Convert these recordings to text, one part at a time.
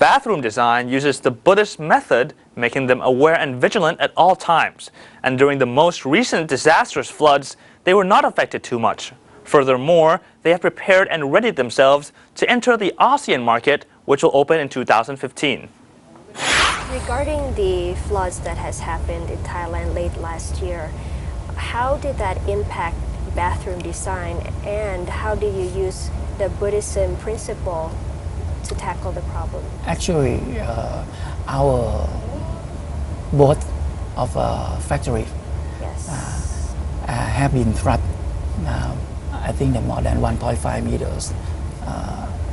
bathroom design uses the Buddhist method, making them aware and vigilant at all times. And during the most recent disastrous floods, they were not affected too much. Furthermore, they have prepared and readied themselves to enter the ASEAN market, which will open in 2015. Regarding the floods that has happened in Thailand late last year, how did that impact bathroom design, and how do you use the Buddhism principle to tackle the problem? Actually, our both of factory Yes. have been flooded. I think that more than 1.5 meters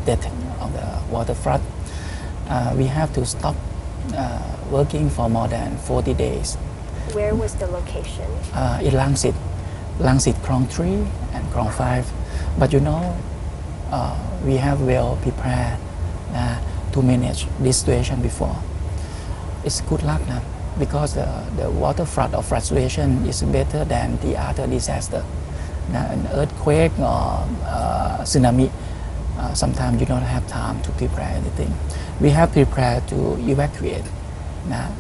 depth of the water flood. We have to stop working for more than 40 days. Where was the location? In Langsit Krong 3 and Krong 5. But you know, we have well prepared to manage this situation before. It's good luck now, because the water flood or fluctuation is better than the other disaster. An earthquake or tsunami, sometimes you don't have time to prepare anything. We have prepared to evacuate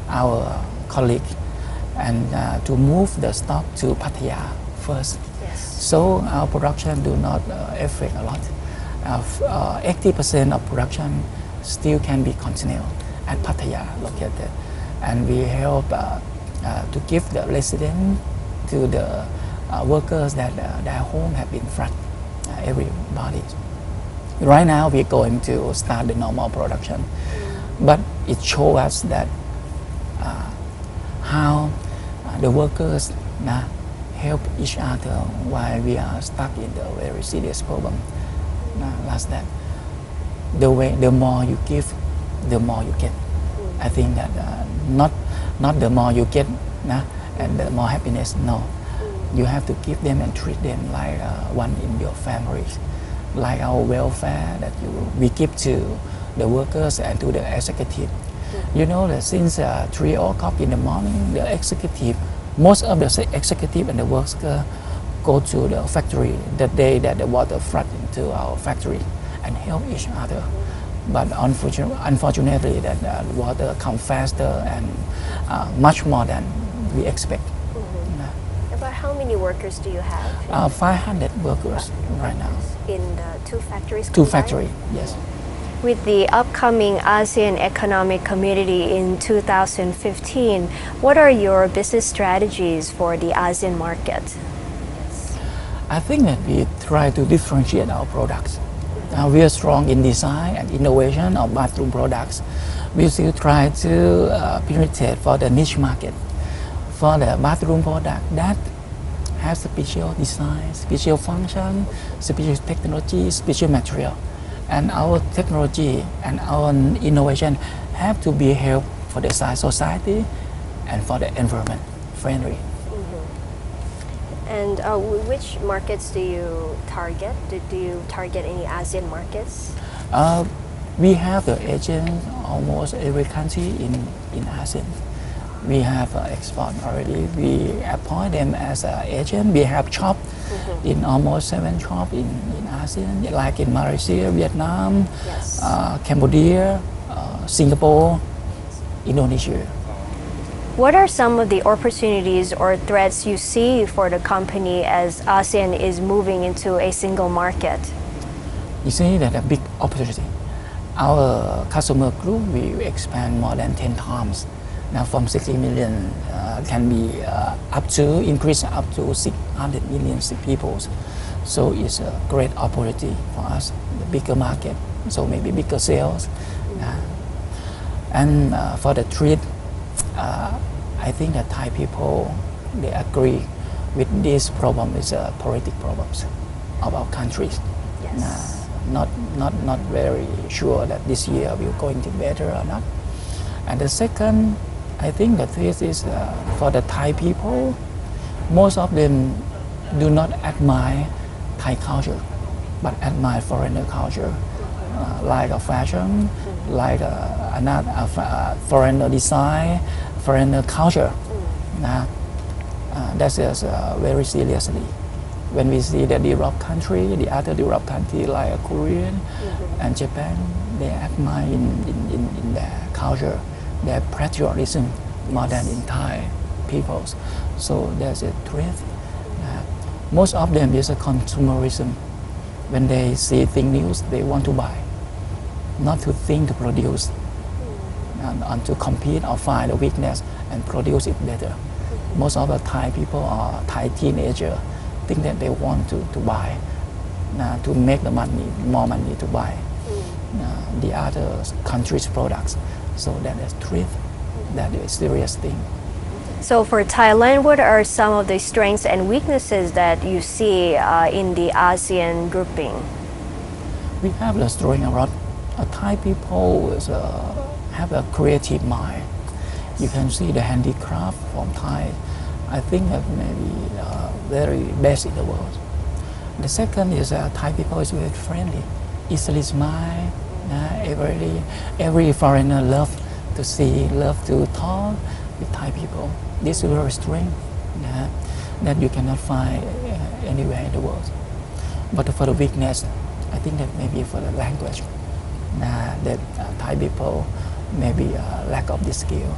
our colleague and to move the stock to Pattaya first. Yes. So our production do not affect a lot. 80% of production still can be continued at Pattaya located, and we help to give the residents to the workers that their home have been flooded, everybody. Right now we're going to start the normal production, but it shows us that how the workers help each other while we are stuck in the very serious problem. Last that, the more you give, the more you get. I think that not the more you get and the more happiness. No, you have to give them and treat them like one in your family, like our welfare that we give to the workers and to the executive. You know that since 3 o'clock in the morning, the executive, most of the executive and the workers go to the factory the day that the water flood into our factory and help each other. But unfortunately, that water comes faster and much more than we expect. About how many workers do you have? 500 workers right now. In the 2 factories? Two combined? factories, yes. With the upcoming ASEAN Economic Community in 2015, what are your business strategies for the ASEAN market? I think that we try to differentiate our products. We are strong in design and innovation of bathroom products. We still try to penetrate for the niche market, for the bathroom product that has special design, special function, special technology, special material. And our technology and our innovation have to be help for the society and for the environment friendly. And which markets do you target? Do you target any ASEAN markets? We have the agent almost every country in ASEAN. We have export already. We appoint them as an agent. We have shop in almost 7 shops in ASEAN, like in Malaysia, Vietnam, Yes. Cambodia, Singapore, Indonesia. What are some of the opportunities or threats you see for the company as ASEAN is moving into a single market? You see that a big opportunity. Our customer group will expand more than 10 times. Now from 60 million can be increase up to 600 million people. So it's a great opportunity for us, the bigger market, so maybe bigger sales. And for the trade, I think that Thai people, they agree with this problem is political problems of our countries. Yes. Not very sure that this year will going to be better or not. And the second, I think that this is for the Thai people, most of them do not admire Thai culture, but admire foreigner culture, like a fashion, like another foreigner design, foreigner culture. That is very seriously. When we see the developed country, the other developed country like Korean and Japan, they admire in their culture, their patriotism more than in Thai peoples. So there's a truth. Most of them is a consumerism. When they see things new, they want to buy, not to think to produce, and to compete or find a weakness and produce it better. Most of the Thai people or Thai teenagers think that they want to buy, to make the money, more money to buy the other countries' products. So that is truth. That is a serious thing. So for Thailand, what are some of the strengths and weaknesses that you see in the ASEAN grouping? We have the strength a lot. Thai people have a creative mind. You can see the handicraft from Thai. I think that maybe very best in the world. The second is Thai people is very friendly, easily smile. Every foreigner love to see, love to talk with Thai people. This is very strength that you cannot find anywhere in the world. But for the weakness, I think that maybe for the language, that Thai people maybe lack of this skill.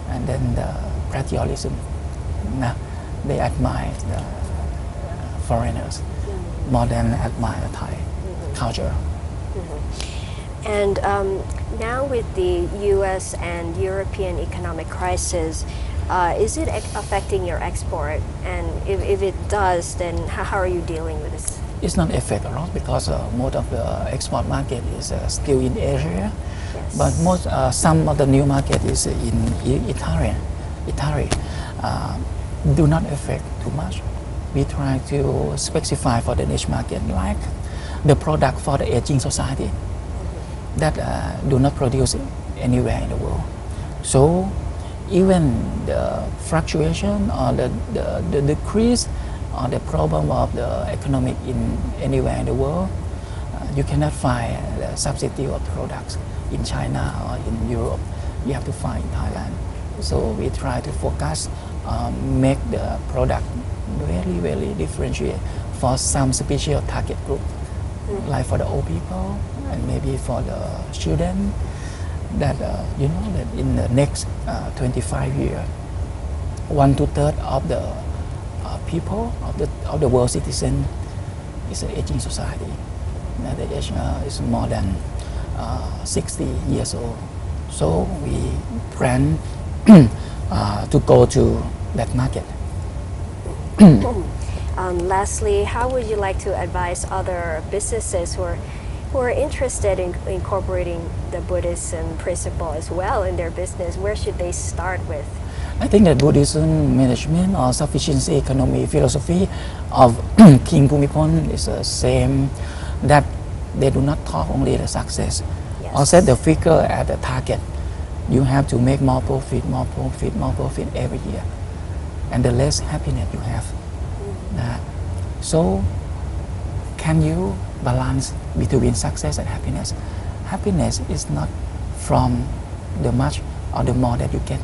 And then the patriotism, they admire the foreigners more than admire Thai culture. And now with the US and European economic crisis, is it affecting your export? And if it does, then how are you dealing with this? It's not affect a lot because most of the export market is still in Asia. Yes. But some of the new market is in Italy. Do not affect too much. We try to specify for the niche market like the product for the aging society that do not produce anywhere in the world. So even the fluctuation or the decrease or the problem of the economic in anywhere in the world, you cannot find the substitute of products in China or in Europe. You have to find in Thailand. So we try to focus, make the product very differentiate for some special target group, like for the old people and maybe for the children. That you know that in the next 25 years, 1/3 of the people of the world citizen is an aging society. The age is more than 60 years old. So we plan to go to that market. Lastly, how would you like to advise other businesses who are interested in incorporating the Buddhism principle as well in their business? Where should they start with? I think that Buddhism management or sufficiency economy philosophy of King Bhumibol is the same, that they do not talk only the success, Yes. or set the figure at the target. You have to make more profit every year, and the less happiness you have. So can you balance between success and happiness? Happiness is not from the much or the more that you get.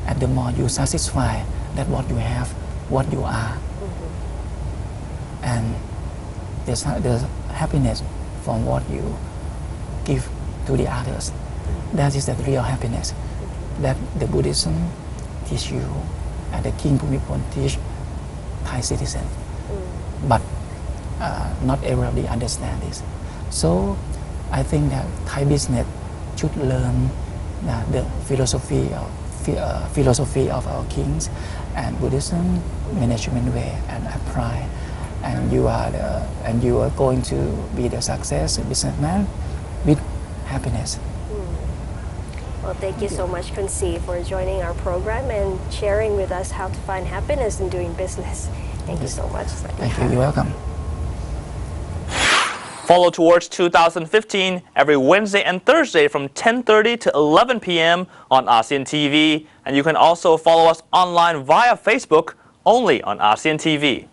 And the more you satisfy that what you have, what you are. And there's happiness from what you give to the others. That is the real happiness that the Buddhism teach you and the King Bhumibol teach Thai citizen. But not everybody understand this. So I think that Thai business should learn the philosophy of our kings and Buddhism management way and apply. And you are going to be the success businessman with happiness. Well, thank you so much, Khun Si, for joining our program and sharing with us how to find happiness in doing business. Thank you so much. Thank you. You're welcome. Follow Towards 2015 every Wednesday and Thursday from 10:30 to 11 p.m. on ASEAN TV. And you can also follow us online via Facebook only on ASEAN TV.